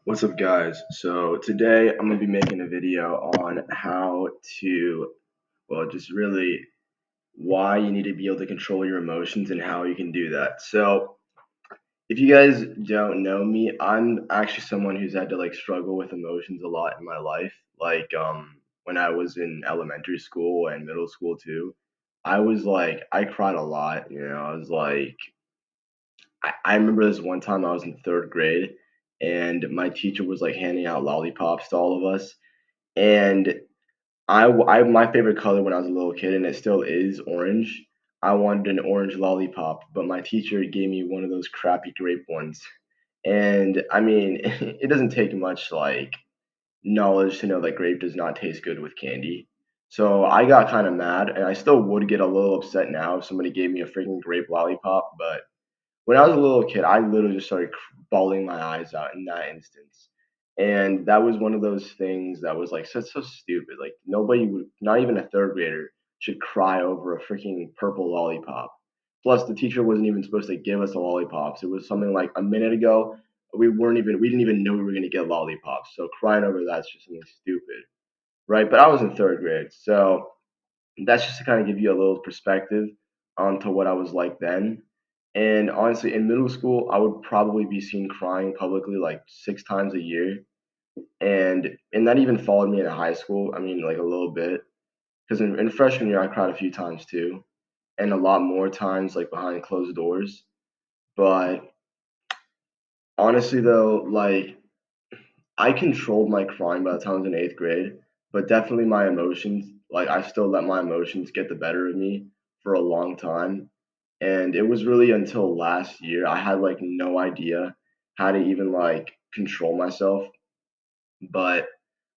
What's up, guys? So today I'm gonna be making a video on how to, just really why you need to be able to control your emotions and how you can do that. So if you guys don't know me, I'm actually someone who's had to struggle with emotions a lot in my life. When I was in elementary school and middle school too, I cried a lot. I was I remember this one time I was in third grade and my teacher was handing out lollipops to all of us. And my favorite color when I was a little kid, and it still is orange. I wanted an orange lollipop, but my teacher gave me one of those crappy grape ones. And I mean, it doesn't take much knowledge to know that grape does not taste good with candy. So I got kind of mad, and I still would get a little upset now if somebody gave me a freaking grape lollipop, but when I was a little kid, I literally just started bawling my eyes out in that instance. And that was one of those things that was so stupid. Like nobody would, not even a third grader, should cry over a freaking purple lollipop. Plus, the teacher wasn't even supposed to give us the lollipops. It was something like a minute ago. We didn't even know we were gonna get lollipops. So crying over that's just something stupid, right? But I was in third grade, so that's just to kind of give you a little perspective onto what I was like then. And honestly, in middle school, I would probably be seen crying publicly like 6 times a year, and that even followed me in high school. I mean, like a little bit, because in freshman year I cried a few times too, and a lot more times like behind closed doors. But honestly, though, I controlled my crying by the time I was in eighth grade, but definitely my emotions, I still let my emotions get the better of me for a long time. And it was really until last year I had no idea how to even control myself. But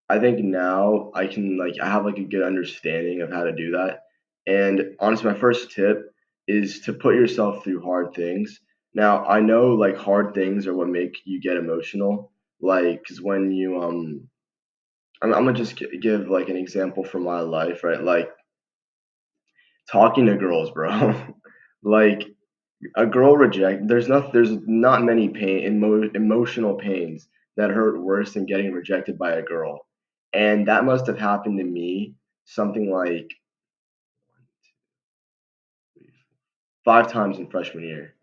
I think now I can I have a good understanding of how to do that. And honestly, my first tip is to put yourself through hard things. Now I know hard things are what make you get emotional. Because when you I'm gonna just give an example from my life, right? Like talking to girls, bro. like a girl reject there's not many emotional pains that hurt worse than getting rejected by a girl. And that must have happened to me something like 5 times in freshman year.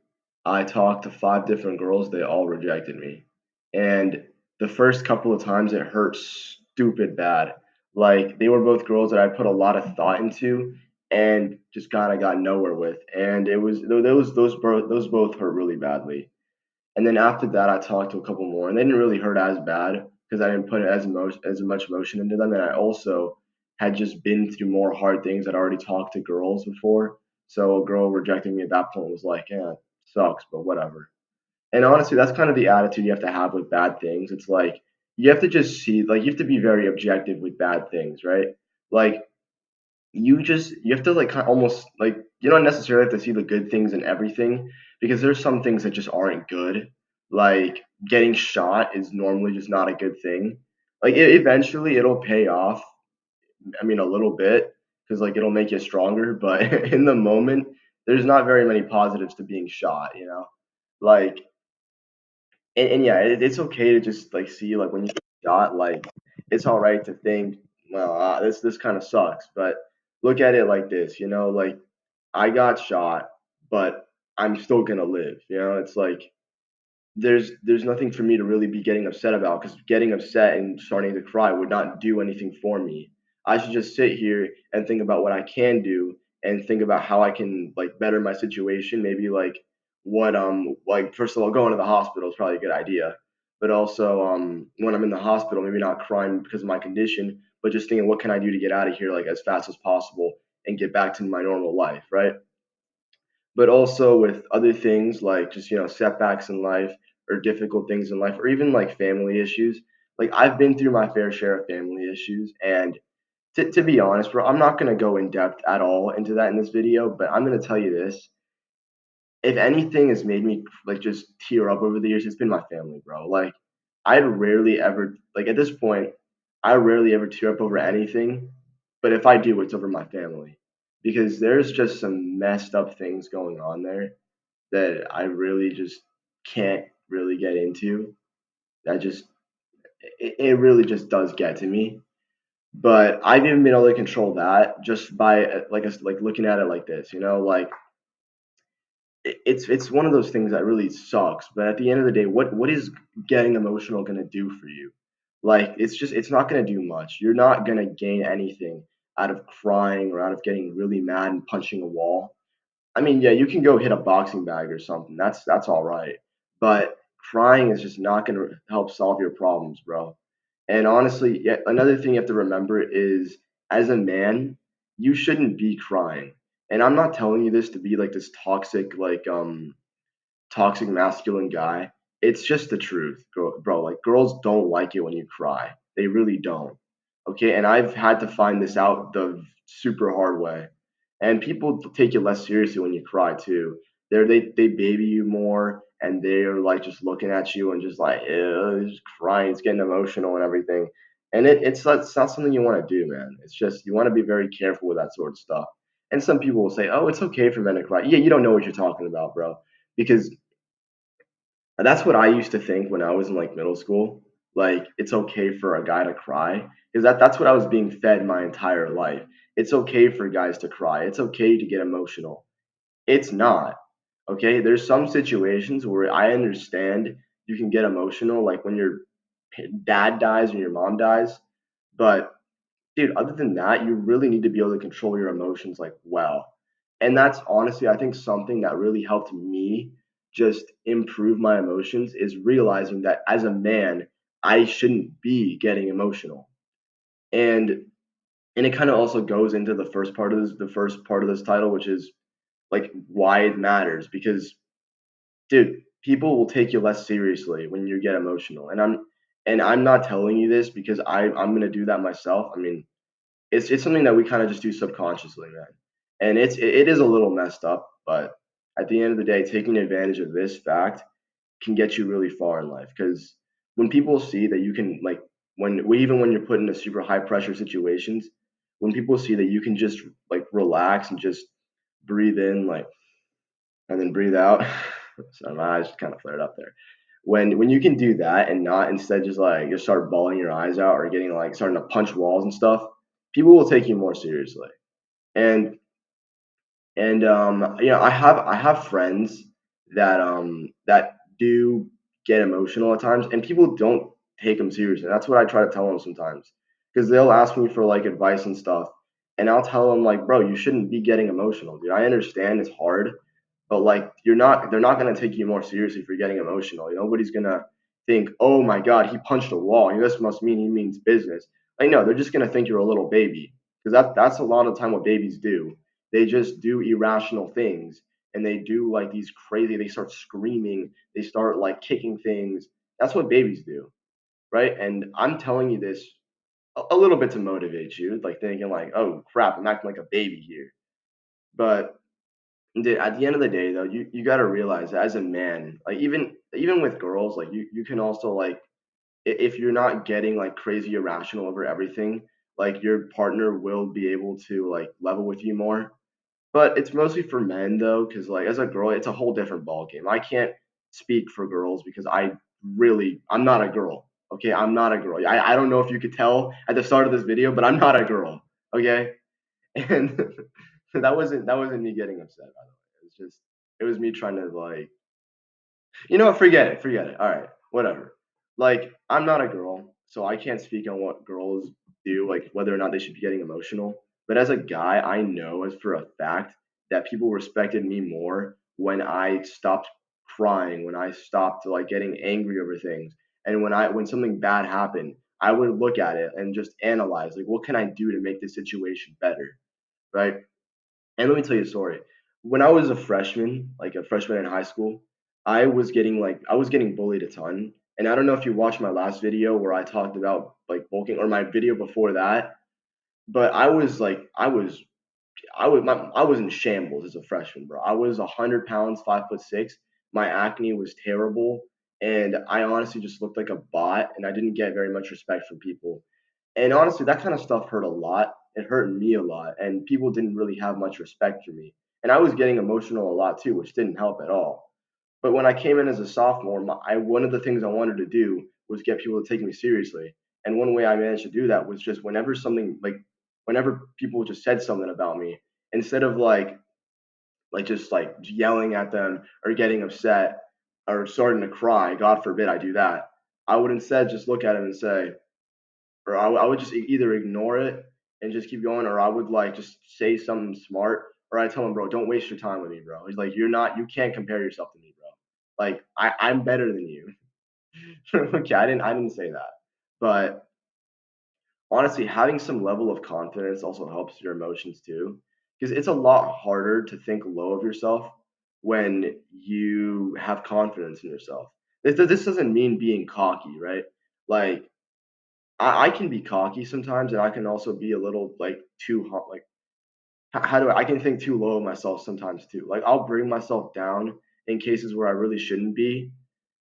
I talked to 5 different girls, they all rejected me. And the first couple of times it hurt stupid bad. Like they were both girls that I put a lot of thought into and just kind of got nowhere with. And it was those both hurt really badly. And then after that, I talked to a couple more, and they didn't really hurt as bad because I didn't put as much emotion into them. And I also had just been through more hard things. I'd already talked to girls before, so a girl rejecting me at that point was like, yeah, sucks, but whatever. And honestly, that's kind of the attitude you have to have with bad things. It's like you have to just see, you have to be very objective with bad things, right? Like you have to kind of almost you don't necessarily have to see the good things in everything because there's some things that just aren't good. Like getting shot is normally just not a good thing. Eventually it'll pay off. I mean a little bit because it'll make you stronger, but in the moment there's not very many positives to being shot. Like and yeah, it's okay to just see when you get shot, it's all right to think, well, this kind of sucks, but look at it like this, I got shot, but I'm still gonna live. It's like there's nothing for me to really be getting upset about because getting upset and starting to cry would not do anything for me. I should just sit here and think about what I can do and think about how I can better my situation. Maybe what first of all going to the hospital is probably a good idea, but also when I'm in the hospital, maybe not crying because of my condition, but just thinking what can I do to get out of here as fast as possible and get back to my normal life, right? But also with other things like just setbacks in life or difficult things in life or even family issues. I've been through my fair share of family issues, and to be honest, bro, I'm not going to go in depth at all into that in this video, but I'm going to tell you this: if anything has made me just tear up over the years, it's been my family, bro. I'd rarely ever at this point, I rarely ever tear up over anything, but if I do, it's over my family because there's just some messed up things going on there that I really just can't really get into. That just it really just does get to me. But I've even been able to control that just by like looking at it like this, like it's one of those things that really sucks. But at the end of the day, what is getting emotional gonna do for you? Like it's not gonna do much. You're not gonna gain anything out of crying or out of getting really mad and punching a wall. I mean, yeah, you can go hit a boxing bag or something. That's all right. But crying is just not going to help solve your problems, bro. And honestly, yeah, another thing you have to remember is as a man, you shouldn't be crying. And I'm not telling you this to be like this toxic toxic masculine guy. It's just the truth, bro. Like girls don't like it when you cry. They really don't. Okay, and I've had to find this out the super hard way. And people take it less seriously when you cry too. They baby you more, and they're like just looking at you and just like, just crying, it's getting emotional and everything. And it's not something you want to do, man. It's just you want to be very careful with that sort of stuff. And some people will say, "Oh, it's okay for men to cry." Yeah, you don't know what you're talking about, bro, because that's what I used to think when I was in like middle school. Like it's okay for a guy to cry because that's what I was being fed my entire life. It's okay for guys to cry. It's okay to get emotional. It's not. Okay? There's some situations where I understand you can get emotional like when your dad dies or your mom dies, but dude, other than that, you really need to be able to control your emotions like well. And that's honestly, I think something that really helped me just improve my emotions is realizing that as a man, I shouldn't be getting emotional. And and it kind of also goes into the first part of this title, which is like why it matters because dude, people will take you less seriously when you get emotional. And I'm not telling you this because I'm gonna do that myself. I mean, it's something that we kind of just do subconsciously, man. And it is a little messed up, but at the end of the day, taking advantage of this fact can get you really far in life. Because when people see that you can like even when you're put into super high pressure situations, when people see that you can just like relax and just breathe in like and then breathe out. So my eyes just kind of flared up there. When you can do that and not instead just like just start bawling your eyes out or getting like starting to punch walls and stuff, people will take you more seriously. And I have friends that do get emotional at times, and people don't take them seriously. That's what I try to tell them sometimes, because they'll ask me for like advice and stuff, and I'll tell them like, bro, you shouldn't be getting emotional, dude. I understand it's hard, but like they're not gonna take you more seriously for getting emotional. Nobody's gonna think, oh my god, he punched a wall. This must mean he means business. Like no, they're just gonna think you're a little baby, because that's a lot of the time what babies do. They just do irrational things, and they do like these crazy. They start screaming. They start like kicking things. That's what babies do, right? And I'm telling you this a little bit to motivate you, like thinking like, oh crap, I'm acting like a baby here. But dude, at the end of the day, though, you got to realize that as a man, like even with girls, like you can also like if you're not getting like crazy irrational over everything, like your partner will be able to like level with you more. But it's mostly for men though, because like as a girl, it's a whole different ball game. I can't speak for girls because I'm not a girl. Okay, I'm not a girl. I don't know if you could tell at the start of this video, but I'm not a girl. Okay, and that wasn't me getting upset. By the way, it was me trying to like you know what? Forget it. Forget it. All right. Whatever. Like, I'm not a girl, so I can't speak on what girls do, like whether or not they should be getting emotional. But as a guy, I know as for a fact that people respected me more when I stopped crying, when I stopped like getting angry over things. And when something bad happened, I would look at it and just analyze like what can I do to make this situation better, right? And let me tell you a story. When I was a freshman, like a freshman in high school, I was getting bullied a ton. And I don't know if you watched my last video where I talked about like bulking or my video before that, but I was in shambles as a freshman, bro. I was 100 pounds, 5'6". My acne was terrible, and I honestly just looked like a bot, and I didn't get very much respect from people. And honestly, that kind of stuff hurt a lot. It hurt me a lot, and people didn't really have much respect for me. And I was getting emotional a lot too, which didn't help at all. But when I came in as a sophomore, one of the things I wanted to do was get people to take me seriously. And one way I managed to do that was just whenever people just said something about me, instead of just like yelling at them or getting upset or starting to cry, God forbid I do that. I would instead just look at him and say, or I would just either ignore it and just keep going, or I would like just say something smart, or I tell him, bro, don't waste your time with me, bro. He's like, you can't compare yourself to me, bro. Like I'm better than you. Okay, I didn't say that, but honestly, having some level of confidence also helps your emotions too, because it's a lot harder to think low of yourself when you have confidence in yourself. This doesn't mean being cocky, right? Like I can be cocky sometimes, and I can also be a little like too hot. Like how do I can think too low of myself sometimes too. Like I'll bring myself down in cases where I really shouldn't be,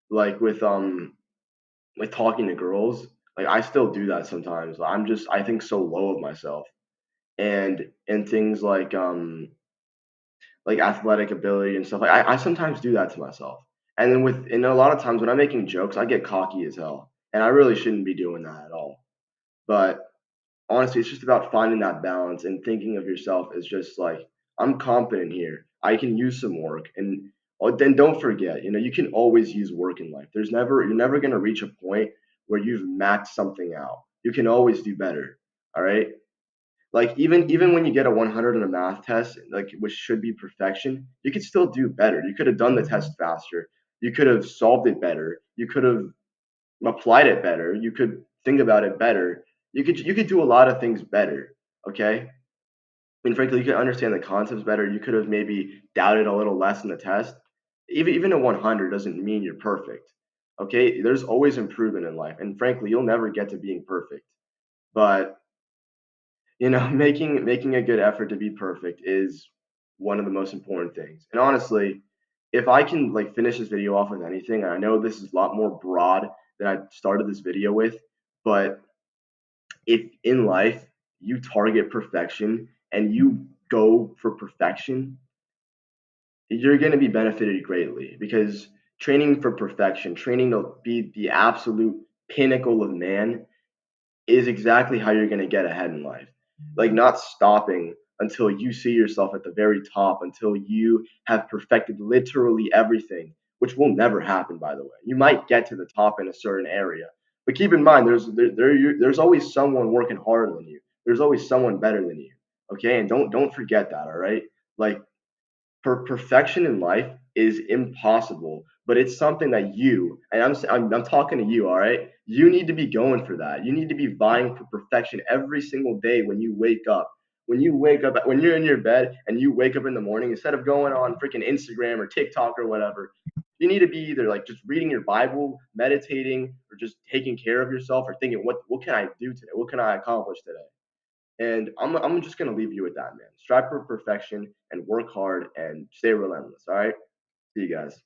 like with talking to girls. Like I still do that sometimes. I think so low of myself, and things like athletic ability and stuff. Like I sometimes do that to myself. And then and a lot of times when I'm making jokes, I get cocky as hell, and I really shouldn't be doing that at all. But honestly, it's just about finding that balance and thinking of yourself as just like, I'm confident here. I can use some work. And then don't forget, you can always use work in life. You're never going to reach a point where you've maxed something out. You can always do better. All right. Like even when you get a 100 on a math test, like which should be perfection, you could still do better. You could have done the test faster. You could have solved it better. You could have applied it better. You could think about it better. You could do a lot of things better. Okay. I mean, frankly, you could understand the concepts better. You could have maybe doubted a little less in the test. Even a 100 doesn't mean you're perfect. Okay. There's always improvement in life, and frankly, you'll never get to being perfect. But making a good effort to be perfect is one of the most important things. And honestly, if I can like finish this video off with anything, and I know this is a lot more broad than I started this video with, but if in life you target perfection and you go for perfection, you're going to be benefited greatly because training for perfection, training to be the absolute pinnacle of man is exactly how you're going to get ahead in life. Like not stopping until you see yourself at the very top, until you have perfected literally everything, which will never happen, by the way. You might get to the top in a certain area, but keep in mind there's always someone working harder than you. There's always someone better than you. Okay, and don't forget that. All right, like perfection in life is impossible, but it's something that I'm talking to you, all right? You need to be going for that. You need to be vying for perfection every single day when you wake up. When you're in your bed and you wake up in the morning, instead of going on freaking Instagram or TikTok or whatever, you need to be either like just reading your Bible, meditating, or just taking care of yourself or thinking, what can I do today? What can I accomplish today? And I'm just gonna leave you with that, man. Strive for perfection and work hard and stay relentless. All right. See you guys.